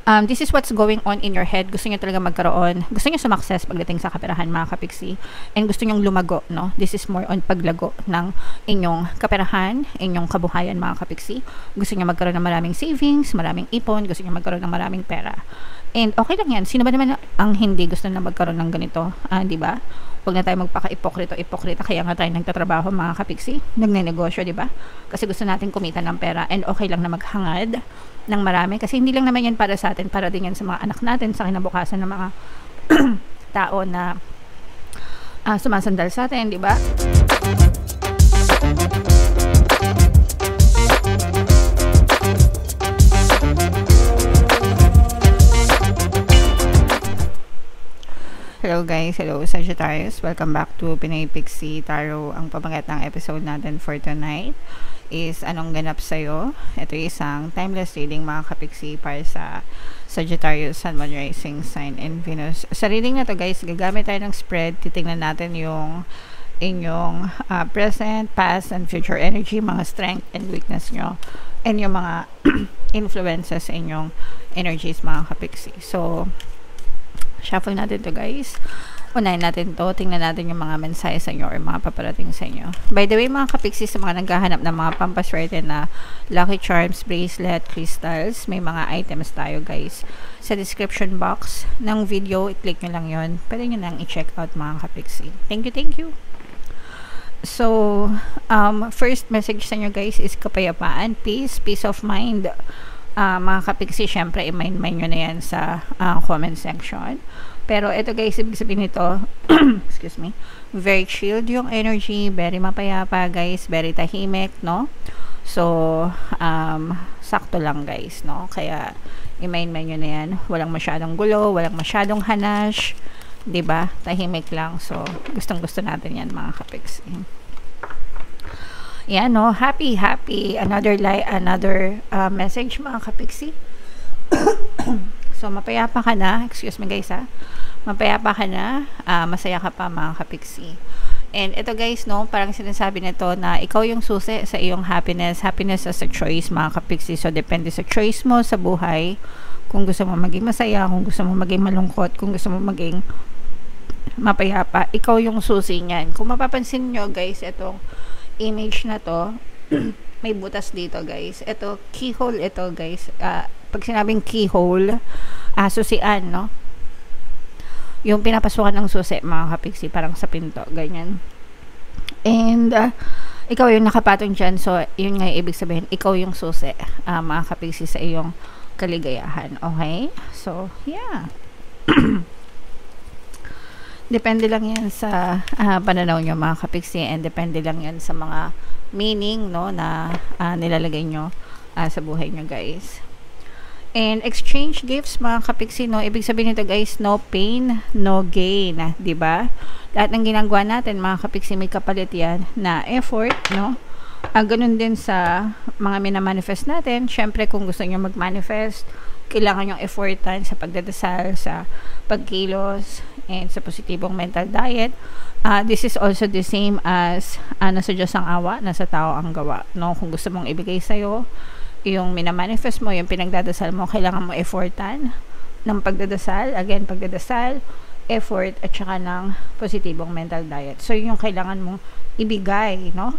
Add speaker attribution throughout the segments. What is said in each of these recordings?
Speaker 1: This is what's going on in your head. Gusto nyo talaga magkaroon, gusto nyo sumakses pagdating sa kaperahan, mga kapiksi, and gusto nyo lumago, no? This is more on paglago ng inyong kaperahan, inyong kabuhayan, mga kapiksi. Gusto nyo magkaroon ng maraming savings, maraming ipon, gusto nyo magkaroon ng maraming pera. And okay lang yan. Sino ba naman ang hindi gusto na magkaroon ng ganito? Di ba? Huwag na tayo magpaka-ipokrito. Kaya nga tayo nagtatrabaho, mga kapiksi, nagnenegosyo, di ba? Kasi gusto natin kumita ng pera, and okay lang na maghangad ng marami, kasi hindi lang naman yan para sa atin, para din yan sa mga anak natin, sa kinabukasan ng mga tao na sumasandal sa atin, di ba? Hello guys, hello Sagittarius, welcome back to Pinay Pixie Tarot. Ang pamagat ng episode natin for tonight is anong ganap sa'yo. Ito isang timeless reading, mga kapiksi, para sa Sagittarius, Sun, Moon, Rising Sign, and Venus. Sa reading na to guys, gagamit tayo ng spread. Titingnan natin yung inyong present, past, and future energy, mga strength and weakness nyo, and yung mga influences sa inyong energies, mga kapiksi. So shuffle natin to guys. Unahin natin to. Tingnan natin yung mga mensahe sa inyo or mga paparating sa inyo. By the way, mga kapiksi, sa mga naghahanap ng mga pampaswerte na lucky charms, bracelet, crystals, may mga items tayo guys. Sa description box ng video, i-click nyo lang yon. Pwede nyo nang i-check out, mga kapiksi. Thank you. So, first message sa inyo guys is kapayapaan, peace of mind. Mga kapiksi, syempre i-mind nyo na yan sa comment section. Pero ito guys, ibig sabihin nito excuse me, very chilled yung energy, very mapayapa guys, very tahimik, no? So sakto lang guys, no? Kaya i-mind nyo na yan. Walang masyadong gulo, walang masyadong hanash, 'di ba? Tahimik lang. So gustong gusto natin yan, mga kapiksi. Yan, no? Happy another message, mga kapiksi. So mapayapa ka na, excuse me guys, mapayapa ka na, masaya ka pa, mga kapiksi. And ito guys, no, parang sinasabi nito na ikaw yung susi sa iyong happiness as a choice, mga kapiksi. So depende sa choice mo sa buhay, kung gusto mo maging masaya, kung gusto mo maging malungkot, kung gusto mo maging mapayapa, ikaw yung susi niyan. Kung mapapansin nyo guys, itong image na to may butas dito guys. Ito keyhole, ito guys. Pag sinabing keyhole, susian, no, yung pinapasukan ng susi, mga kapiksi, parang sa pinto, ganyan. And ikaw yung nakapatong dyan. So yun nga ibig sabihin, ikaw yung susi, mga kapiksi, sa iyong kaligayahan. Okay, so yeah. Depende lang yan sa pananaw nyo, mga kapiksi, and depende lang yan sa mga meaning, no, na nilalagay nyo sa buhay nyo guys. And exchange gifts, mga kapiksi, no, ibig sabihin nito guys, no pain, no gain, diba? Lahat ng ginagawa natin, mga kapiksi, may kapalit yan na effort, no? Ganun din sa mga minamanifest natin. Syempre, kung gusto nyo mag-manifest, kailangan yung effortan sa pagdadasal, sa pagkilos, and sa positibong mental diet. This is also the same as nasa Diyos ang awa, nasa tao ang gawa, no? Kung gusto mong ibigay sa'yo yung minamanifest mo, yung pinagdadasal mo, kailangan mo effortan ng pagdadasal, again, pagdadasal, effort, at saka ng positibong mental diet. So yun yung kailangan mong ibigay, no?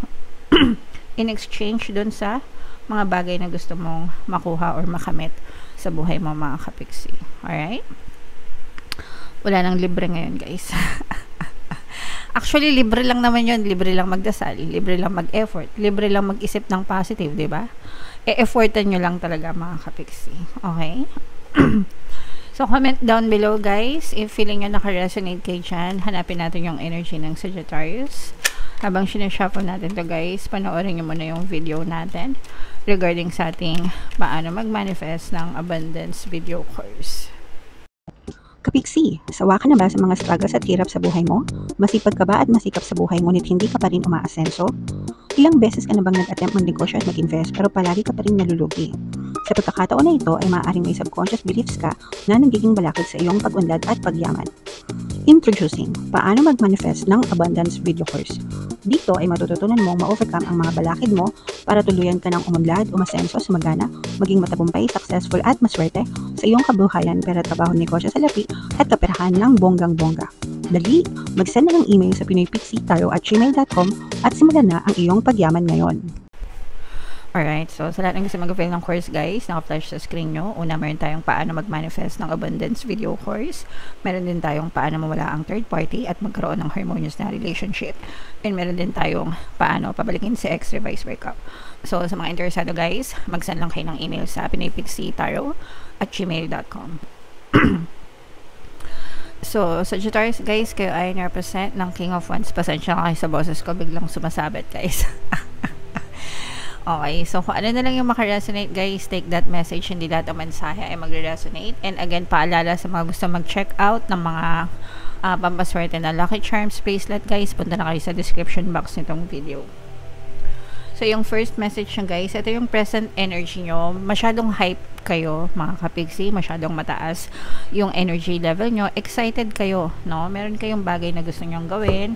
Speaker 1: In exchange dun sa mga bagay na gusto mong makuha or makamit sa buhay mo, mga kapiksi. Alright? Wala nang libre ngayon guys. Actually, libre lang naman yun. Libre lang magdasal, libre lang mag-effort, libre lang mag-isip ng positive, diba? E-effortan nyo lang talaga, mga kapiksi. Okay? So comment down below guys if feeling nyo naka-resonate kayo dyan. Hanapin natin yung energy ng Sagittarius. Habang sinashuffle natin to guys, panoorin nyo muna yung video natin regarding sa ating paano mag-manifest ng abundance video course.
Speaker 2: Kapiksi, sawa ka na ba sa mga struggles at hirap sa buhay mo? Masipag ka ba at masikap sa buhay ngunit hindi ka pa rin umaasenso? Ilang beses ka na bang nag-attempt mag-negosyo at mag-invest pero palagi ka pa rin nalulugi? Sa pagkakataon na ito ay maaaring may subconscious beliefs ka na nagiging balakid sa iyong pag-unlad at pagyaman. Introducing, paano mag-manifest ng abundance video course. Dito ay matututunan mong ma-overcome ang mga balakid mo para tuluyan ka ng umunlad, umasenso, sumagana, maging matagumpay, successful at maswerte sa iyong kabuhayan, pera, trabaho, negosyo, salapi at kaperahan ng bonggang-bongga. Dali, mag-send na ng email sa pinoypixitaro@gmail.com at simulan na ang iyong pagyaman ngayon.
Speaker 1: Alright, so sa lahat ng gusto mag-avail ng course guys, naka-flash sa screen nyo. Una, meron tayong paano mag-manifest ng abundance video course. Meron din tayong paano mawala ang third party at magkaroon ng harmonious na relationship. And meron din tayong paano pabalikin si ex-revice breakup. So sa mga interesado guys, mag-send lang kayo ng email sa pinoypixitaro@gmail.com. So, Sagittarius guys, kayo ay represent ng King of Wands. Pasensya na kayo sa boses ko, biglang sumasabit guys. Okay, so kung ano na lang yung makaresonate guys, take that message. Hindi lahat ang mensahe ay magre-resonate. And again, paalala sa mga gusto mag-check out ng mga pampaswerte na Lucky Charms bracelet guys, punta na kayo sa description box nitong video. So yung first message nyo guys, ito yung present energy nyo. Masyadong hype kayo mga kapigsi, masyadong mataas yung energy level nyo. Excited kayo, no? Meron kayong bagay na gusto nyong gawin.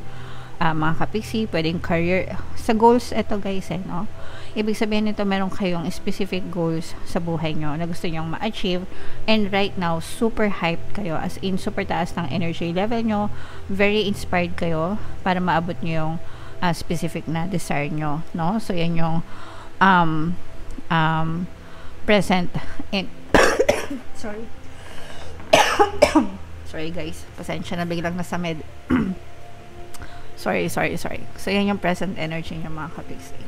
Speaker 1: Mga kapigsi, pwedeng career. Sa goals, ito guys no? Ibig sabihin nito, meron kayong specific goals sa buhay nyo na gusto nyong ma-achieve, and right now, super hyped kayo, as in, super taas ng energy level nyo, very inspired kayo para maabot nyo yung specific na desire nyo, no? So, yan yung present in sorry sorry guys, pasensya na, biglang nasamid. sorry. So, yan yung present energy nyo mga kapigsi.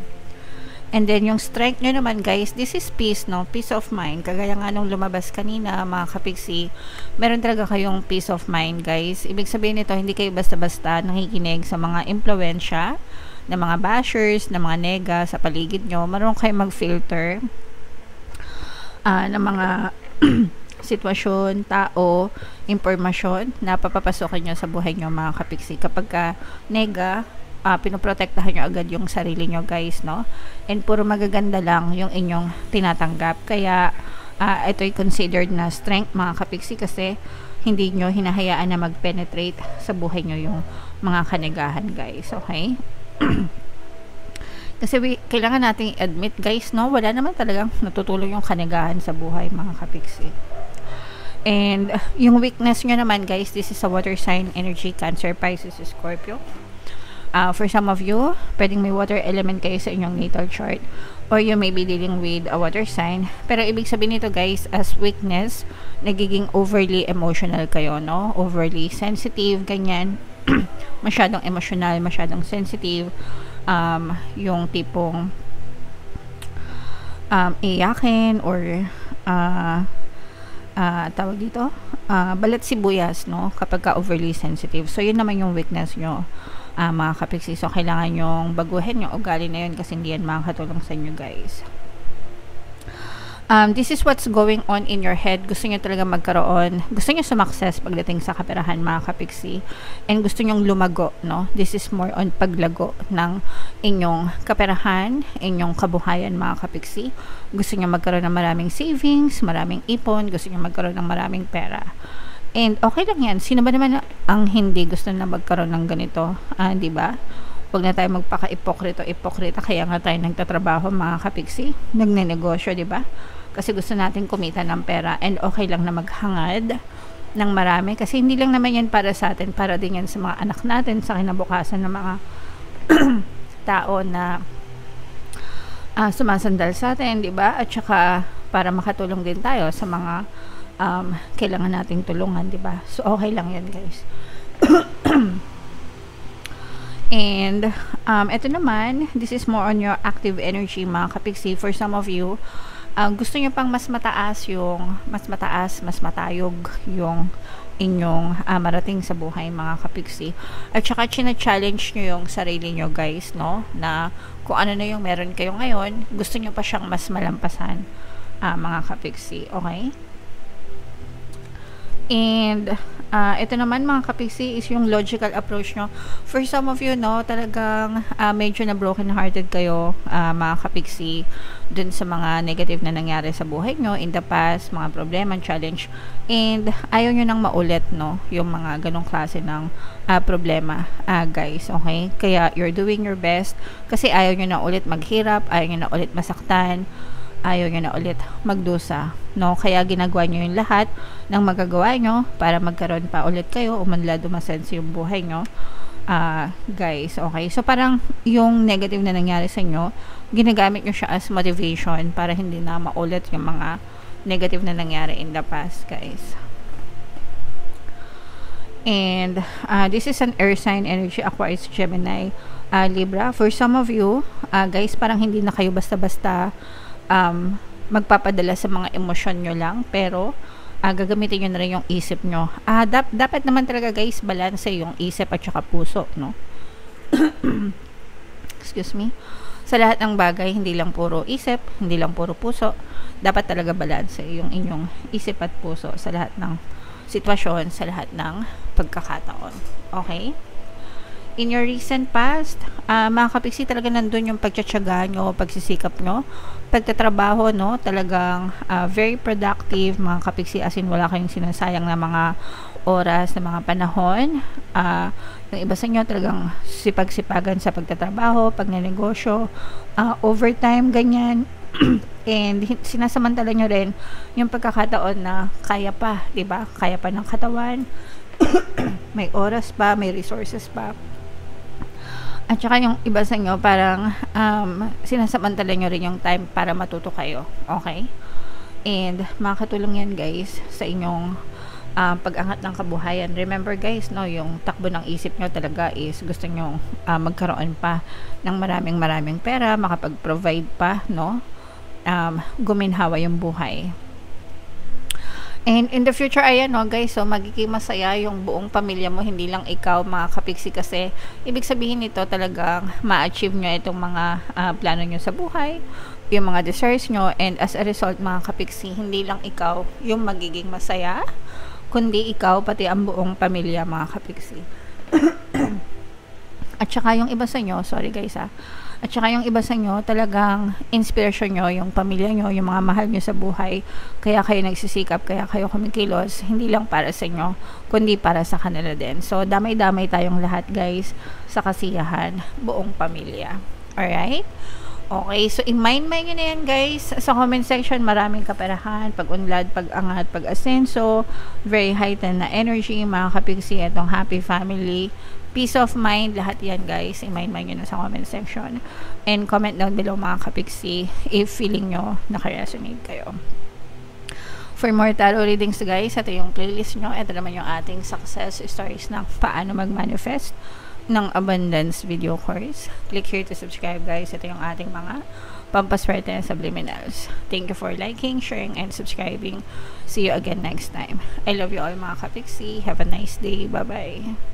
Speaker 1: And then, yung strength nyo naman, guys, this is peace, no? Peace of mind. Kagaya nga nung lumabas kanina, mga kapigsi, meron talaga kayong peace of mind, guys. Ibig sabihin nito, hindi kayo basta-basta nakikinig sa mga impluensya, ng mga bashers, ng mga nega sa paligid nyo. Marunong kayo mag-filter ng mga sitwasyon, tao, impormasyon na papapasokin nyo sa buhay nyo, mga kapigsi. Kapag ka nega, pinoprotektahan nyo agad yung sarili nyo guys, no? And puro magaganda lang yung inyong tinatanggap. Kaya ito'y considered na strength mga kapigsi, kasi hindi nyo hinahayaan na mag-penetrate sa buhay nyo yung mga kanegahan guys, okay? Kasi kailangan nating admit guys, no? Wala naman talagang natutulong yung kanegahan sa buhay mga kapigsi. And yung weakness nyo naman guys, this is a water sign energy, Cancer, Pisces, Scorpio. For some of you, pwedeng may water element kayo sa inyong natal chart, or you may be dealing with a water sign. Pero ibig sabihin nito guys, as weakness, nagiging overly emotional kayo, no? Overly sensitive, ganyan. Masyadong emotional, masyadong sensitive. Yung tipong iyakin, or tawag dito, balat sibuyas, no? Kapag ka overly sensitive. So, yun naman yung weakness nyo. Mga kapigsi, so kailangan yung baguhin yung ugali na yun, kasi hindi yan makakatulong sa inyo guys. This is what's going on in your head. Gusto nyo talaga magkaroon, gusto nyo sumakses pagdating sa kaperahan mga kapigsi, and gusto nyong lumago, no? This is more on paglago ng inyong kaperahan, inyong kabuhayan mga kapigsi. Gusto nyo magkaroon ng maraming savings, maraming ipon, gusto nyo magkaroon ng maraming pera. And okay lang yan. Sino ba naman ang hindi gusto na magkaroon ng ganito? Di ba? Huwag na tayo magpaka-ipokrita. Kaya nga tayo nagtatrabaho mga kapigsi. Nagnenegosyo, di ba? Kasi gusto natin kumita ng pera. And okay lang na maghangad ng marami. Kasi hindi lang naman yan para sa atin. Para din yan sa mga anak natin, sa kinabukasan ng mga tao na sumasandal sa atin, di ba? At saka para makatulong din tayo sa mga kailangan nating tulungan, di ba? So okay lang yan guys. And ito naman, this is more on your active energy mga kapigsi. For some of you, gusto nyo pang mas mataas, mas matayog yung inyong marating sa buhay mga kapigsi. At saka china-challenge nyo yung sarili nyo guys, no? Na kung ano na yung meron kayo ngayon, gusto nyo pa siyang mas malampasan mga kapigsi, okay? And ito naman mga kapigsi is yung logical approach nyo. For some of you, no, talagang medyo na broken hearted kayo mga kapigsi. dun sa mga negative na nangyari sa buhay nyo in the past, mga problema, challenge, and ayaw nyo nang maulit, no, yung mga ganong klase ng problema, guys, okay? Kaya you're doing your best kasi ayaw nyo na ulit maghirap, ayaw nyo na ulit masaktan, ayaw nyo na ulit magdusa, no? Kaya ginagawa nyo yung lahat ng magagawa nyo para magkaroon pa ulit kayo, umanlad, umasenso yung buhay nyo, guys, okay? So parang yung negative na nangyari sa inyo, ginagamit nyo siya as motivation para hindi na maulit yung mga negative na nangyari in the past, guys. And this is an air sign energy, Aquarius, Gemini, Libra. For some of you, guys, parang hindi na kayo basta-basta magpapadala sa mga emosyon nyo lang, pero gagamitin nyo na rin yung isip nyo. Dapat naman talaga, guys, balance yung isip at saka puso, no? Excuse me. Sa lahat ng bagay, hindi lang puro isip, hindi lang puro puso. Dapat talaga balance yung inyong isip at puso sa lahat ng sitwasyon, sa lahat ng pagkakataon. Okay? In your recent past, mga kapiksi, talaga nandun yung pagtsatsaga nyo, pagsisikap nyo, pagtatrabaho, no? Talagang very productive, mga kapiksi, as in wala kayong sinasayang na mga oras, na mga panahon. Yung iba sa inyo talagang sipag-sipagan sa pagtatrabaho, pagnenegosyo, overtime, ganyan. And sinasamantala nyo rin yung pagkakataon na kaya pa, diba? Kaya pa ng katawan, may oras pa, may resources pa. At saka yung iba sa inyo parang sinasamantala nyo rin yung time para matuto kayo, okay? And makakatulong yan, guys, sa inyong pag-angat ng kabuhayan. Remember, guys, no, yung takbo ng isip nyo talaga is gusto nyo magkaroon pa ng maraming pera, makapag-provide pa, no, guminhawa yung buhay. And in the future, ayan, no, guys, so magiging masaya yung buong pamilya mo, hindi lang ikaw, mga kapiksi, kasi ibig sabihin nito talagang ma-achieve nyo itong mga plano nyo sa buhay, yung mga desires nyo, and as a result, mga kapiksi, hindi lang ikaw yung magiging masaya, kundi ikaw, pati ang buong pamilya, mga kapiksi. At saka yung iba sa inyo, sorry guys at saka yung iba sa inyo, talagang inspiration nyo, yung pamilya nyo, yung mga mahal nyo sa buhay, kaya kayo nagsisikap, kaya kayo kumikilos, hindi lang para sa inyo, kundi para sa kanila din. So, damay-damay tayong lahat, guys, sa kasiyahan, buong pamilya. Alright? Okay, so i-mind nyo na yan, guys. Sa comment section, maraming kaperahan, pag-unlad, pag-angat, pag-asenso, very heightened na energy, mga kapiksi, itong happy family, peace of mind, lahat yan, guys. I-mind nyo na sa comment section. And comment down below, mga kapiksi, if feeling nyo nakaresonate kayo. For more tarot readings, guys, ito yung playlist nyo. Ito naman yung ating success stories ng paano mag-manifest ng abundance video course. Click here to subscribe, guys. Ito yung ating mga pampaswerte and subliminals. Thank you for liking, sharing, and subscribing. See you again next time. I love you all, mga kapiksi. Have a nice day. Bye-bye.